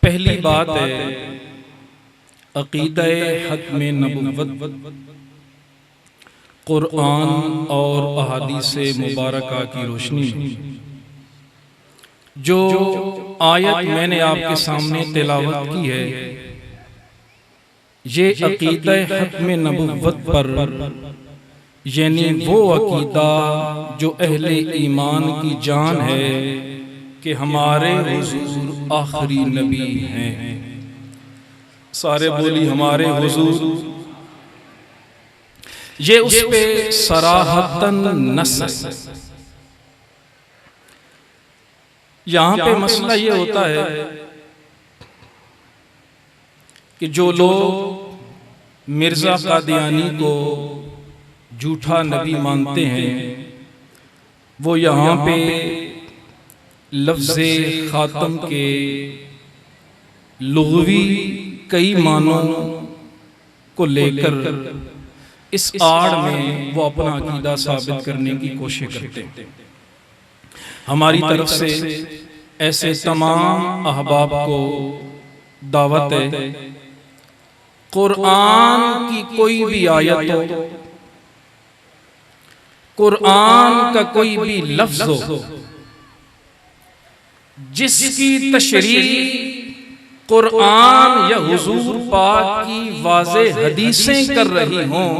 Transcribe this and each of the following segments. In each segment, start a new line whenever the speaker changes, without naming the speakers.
पहली बात है अक़ीदा हत्म नबुव्वत कुरान और अहादीसे मुबारका की रोशनी में जो आयत मैंने आपके सामने तिलावत की है, ये अक़ीदा हत्म नबुव्वत पर यानी वो अक़ीदा जो अहले ईमान की जान है कि हमारे हुजूर आखिरी नबी हैं। सारे बोली हमारे हुजूर। ये उस पे सराहतन नस है। यहां पे मसला ये होता है कि जो लोग मिर्जा कादियानी को झूठा नबी मानते हैं वो यहाँ पे लफ्ज़े खातम के लुग़वी कई मानों को लेकर इस आड़ में वो अपना अक़ीदा साबित करने की कोशिश करते हैं। हमारी तरफ से ऐसे तमाम अहबाब को दावत है, कुरान की कोई भी आयत हो, कुरान का कोई भी लफ्ज़ हो जिसकी तशरीह कुरान या हुजूर पाक की वाज़ेह हदीसें कर रही हों,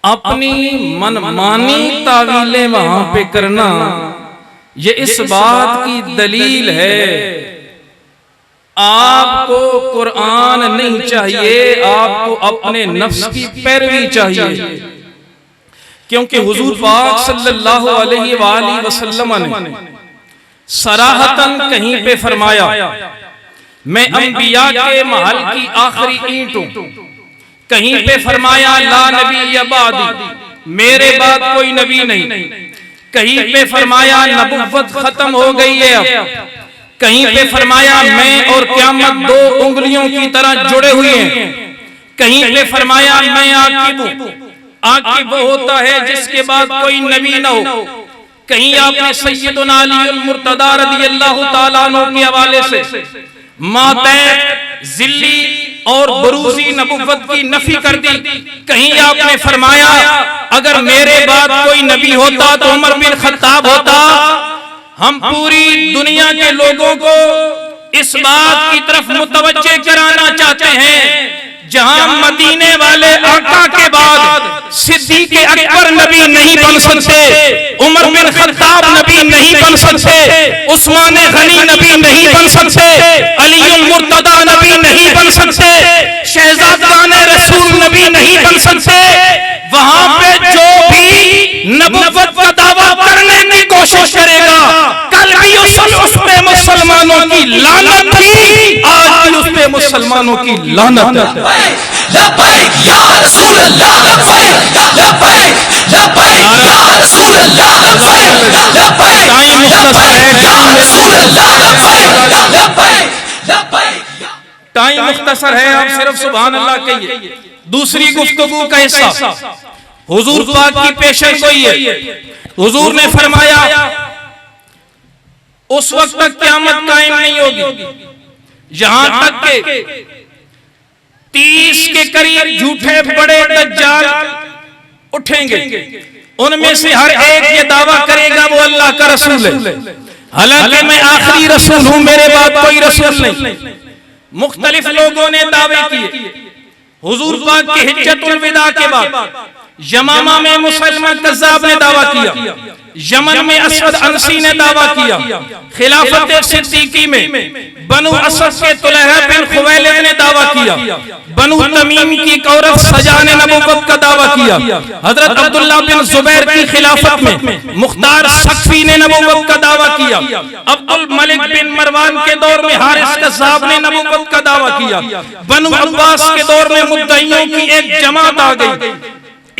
अपनी मनमानी तावीलें वहां पे करना ये इस बात की दलील है आपको कुरान नहीं चाहिए, आपको अपने नफ्स की पैरवी चाहिए। क्योंकि हुजूर पाक सल्लल्लाहु अलैहि वसल्लम ने सराहतन कहीं पे फरमाया, मैं अंबिया के महल की आखिरी ईंट हूं। कहीं पे फरमाया ला नबी बादी, मेरे बाद कोई नबी नहीं। कहीं पे फरमाया नबुव्वत खत्म हो गई है अब। कहीं पे फरमाया मैं और क़यामत दो उंगलियों की तरह जुड़े हुए हैं। कहीं पे फरमाया मैं आकिब हूं। आकिब वो होता है जिसके बाद कोई नबी ना हो। कहीं आपने सैयदुना अली मुर्तदा रज़ियल्लाहु ताला अन्हु के हवाले से मातै जिल्ली और बरूज़ी नबुव्वत की नफी कर दी। कहीं आपने फरमाया अगर मेरे बाद कोई नबी होता तो उमर बिन खत्ताब होता। हम पूरी दुनिया के लोगों को इस बात की तरफ मुतवज्जे कराना चाहते हैं जहां मदीने वाले आका के बाद सिद्दीक़ अकबर नबी नहीं बन सकते, उमर बिन खत्ताब नबी नहीं बन सकते, उस्मान गनी नबी नहीं बन सकते, अली मुर्तदा नबी नहीं बन सकते, शहजादान रसूल नबी नहीं बन सकते। वहां पे जो भी नबुव्वत का दावा करने की कोशिश करेगा कल भी उस पे मुसलमानों की लानत थी, आज भी उस पे मुसलमानों की लानत है।
लब्बैक या रसूल अल्लाह, लब्बैक लब्बैक लब्बैक या रसूल अल्लाह, लब्बैक लब्बैक लब्बैक या रसूल अल्लाह, लब्बैक लब्बैक लब्बैक।
टाइम मुख्तसर है, आप सिर्फ सुभान अल्लाह कहिए। दूसरी गुफ्तगू का हिस्सा हुजूर पाक की पेशन गोई है। हुजूर ने फरमाया उस वक्त तक क़यामत कायम नहीं होगी यहां तक के 30 के करीब झूठे बड़े दज्जाल उठेंगे। उनमें से हर एक ये दावा करेगा वो अल्लाह का रसूल है, हालांकि मैं आखिरी रसूल हूं, मेरे बाद कोई रसूल नहीं। मुख्तलिफ लोगों ने दावे किए। हुजूर पाक की हिज्जतुल विदा के बाद यमामा में मुसलमान कज़्ज़ाब ने दावा किया, यमन में असद अनसी ने दावा किया, खिलाफत सिद्दीकी में बनु असद के तुलहा बिन खुवैलिद ने दावा किया, बनु तमीम की एक औरत सजा ने नबुव्वत का दावा किया, हजरत अब्दुल्ला बिन जुबैर की खिलाफत में मुख्तार सख्फी ने नबुव्वत का दावा किया, अब्दुल मलिक बिन मरवान के दौर में हारिस कज़्ज़ाब ने नबुव्वत का दावा किया, बनु अब्बास के दौर में मुद्दईयों की एक जमात आ गई।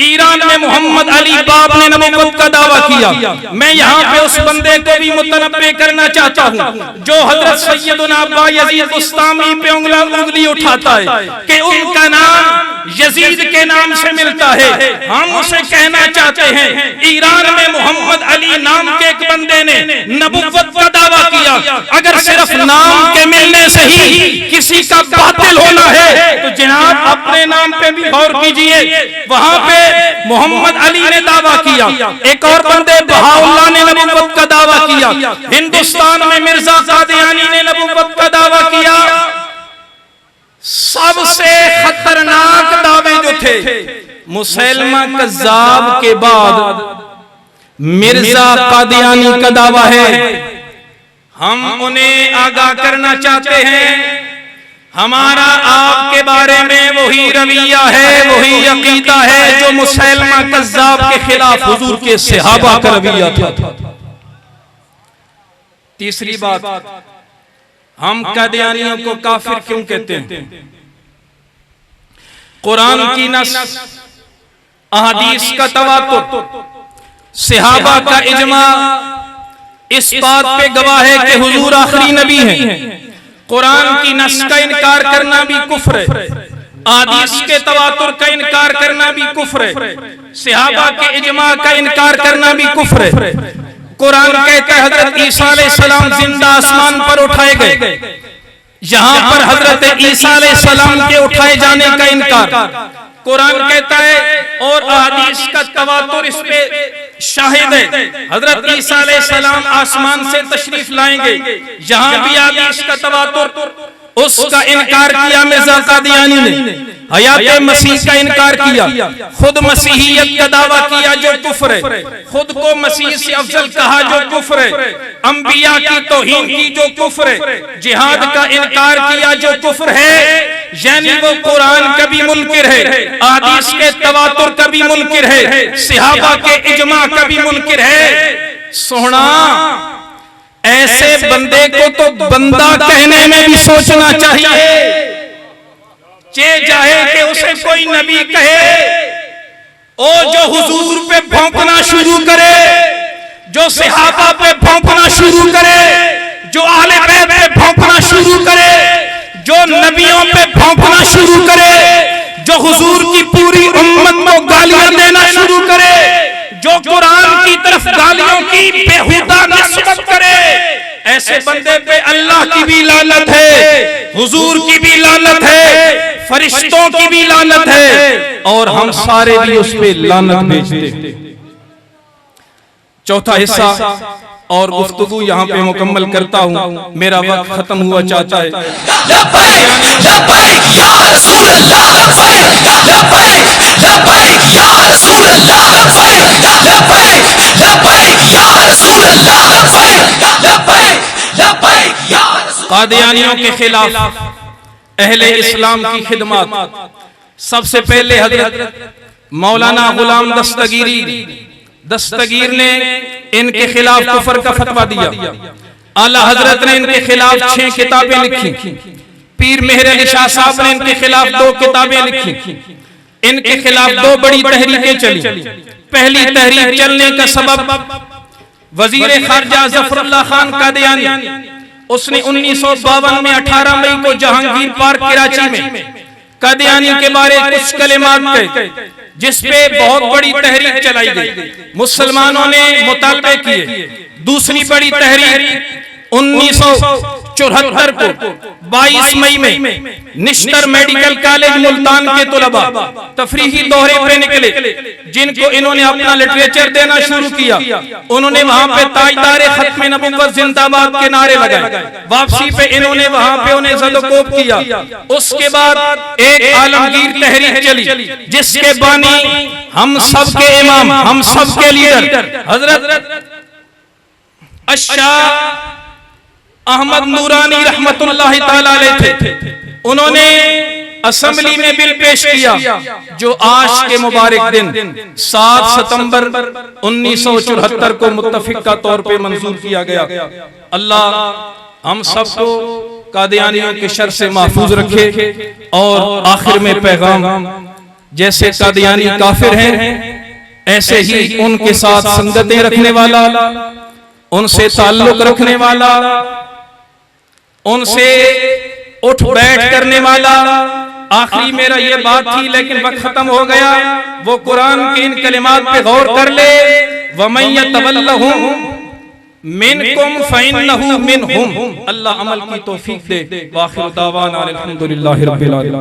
ईरान में मोहम्मद अली बाप ने नबूवत का दावा किया। मैं यहाँ पे उस बंदे को भी मुतनब्बे करना चाहता हूँ जो हजरत सैयदुना बायजीद बुस्तामी पे उंगली उठाता है कि उनका नाम यजीद के नाम से मिलता है। हम उसे कहना चाहते हैं ईरान में मोहम्मद अली नाम के एक बंदे ने नबूवत का दावा किया। अगर सिर्फ नाम के मिलने से ही किसी का बातिल होना है तो जनाब अपने नाम पे भी गौर कीजिए। वहां पे मोहम्मद अली ने दावा किया, एक और बंदे बहाउल्लाह ने नबूवत का दावा किया, हिंदुस्तान में मिर्जा कादियानी ने नबूवत का दावा किया। सबसे खतरनाक दावे जो थे मुसैलमा कज़्ज़ाब के बाद मिर्जा कादियानी का दावा है। हम उन्हें आगाह करना चाहते हैं हमारा आपके बारे में वही रवैया है, वही अकीदा है जो मुसैलमा कज़्ज़ाब के खिलाफ हुजूर के सहाबा का रवैया था। तीसरी बात, हम कादियानियों को काफिर क्यों कहते हैं? कुरान की नस, अहादीस का तवातुर, सहाबा का इजमा इस बात पे गवाह है कि हुजूर आखिरी नबी हैं। कुरान की नस का इनकार करना भी कुफ्र है, अहादीस के तवातुर का इनकार करना भी कुफ्र है, सहाबा के इजमा का इनकार करना भी कुफ्र है। कुरान कहता है हजरत ईसा अलैहिस्सलाम जिंदा आसमान पर उठाए गए, यहाँ पर हजरत ईसा अलैहिस्सलाम के उठाए जाने का इनकार कुरान कहता है और अहादीस का तवातुर इस पे शाहिद है। हजरत ईसा अलैहिस्सलाम आसमान से तशरीफ लाएंगे, यहाँ भी अहादीस का तवातुर, उसका इनकार किया मिर्जा कादियानी ने। हयात मसीह का इनकार किया, खुद मसीहियत का दावा किया जो कुफ्र है, खुद को मसीह से अफजल कहा जो कुफ्र है, अंबिया की तौहीन की जो कुफ्र है, जिहाद का इनकार किया जो कुफ्र है। यानी वो कुरान का भी मुनकिर है, अहादीस के तवातुर का भी मुनकिर है, सहाबा के इजमा का भी मुनकिर है। सोहना ऐसे बंदे को तो बंदा कहने में भी सोचना चाहिए। चाहे कि उसे कोई नबी कहे, ओ जो हुजूर पे भौंकना शुरू करे, जो सहाबा पे भौंकना शुरू करे, जो अहले बैत पे भौंकना शुरू करे, जो नबियों पे भौंकना शुरू करे, जो हुजूर की पूरी उम्मत को गालियां देना शुरू करे, जो कुरान की तरफ गालियों की बेहुदा निस्बत करे, ऐसे बंदे पे अल्लाह की भी लानत है, हुजूर की भी लानत है, फरिश्तों की भी लानत है और हम सारे भी उस पे लानत भेजते। चौथा हिस्सा और गुफ्तगू यहाँ पे मुकम्मल करता हूँ, मेरा वक्त खत्म हुआ चाहता है। कादियानियों के खिलाफ अहले इस्लाम की खिदमत, सबसे पहले हजरत मौलाना गुलाम दस्तगीर ने इनके खिलाफ कुफर का फतवा दिया। आला हजरत ने इनके खिलाफ 6 किताबें लिखी। पीर मेहर अली शाह साहब ने इनके खिलाफ 2 किताबें लिखी। इनके खिलाफ 2 बड़ी तहरीकें चली। पहली तहरीक चलने का सबब वजीर खारजा जफरुल्लाह खान कादियानी, उसने 1952 में 18 मई को जहांगीर पार्क कराची में कादियानी के बारे कुछ कलिमात कहे, जिसपे बहुत बड़ी तहरीक चलाई गई, मुसलमानों ने मुतालबे किए। दूसरी बड़ी तहरीक 1974 को 22 मई में निश्तर मेडिकल कॉलेज मुल्तान के तुलबा तफरीही दौरे पे निकले, जिनको इन्होंने अपना लिटरेचर देना शुरू किया। उन्होंने वहां पे ताजदार खत्म नबुव्वत जिंदाबाद के नारे लगाए। वापसी पे इन्होंने वहां पे उन्हें ज़दकोब किया। उसके बाद एक आलमगीर तहरीक चली, जिसके बानी हम सब के इमाम, हम सब के लीडर हजरत अशाह अहमद नूरानी रहमतुल्लाह ताला अलैह थे। उन्होंने असेंबली में बिल पेश किया जो आज के मुबारक दिन 7 सितंबर 1974 को मुत्तफिका तौर पे मंजूर किया गया। अल्लाह हम सबको कादियानियों के शर से महफूज रखे। और आखिर में पैगाम जैसे कादियानी काफिर हैं, ऐसे ही उनके साथ संगतें रखने वाला, उनसे ताल्लुक रखने वाला, उनसे उठ बैठ करने वाला। आखिरी मेरा ये बात थी लेकिन वक्त खत्म हो गया। वो कुरान के इन कलिमात पे गौर कर ले, वमन यतवल्लहुम मिनकुम फइन्नहु मिनहुम। अल्लाह अमल की तौफीक दे। वाखिर दावाना अल्हम्दुलिल्लाहि रब्बिल आलमीन।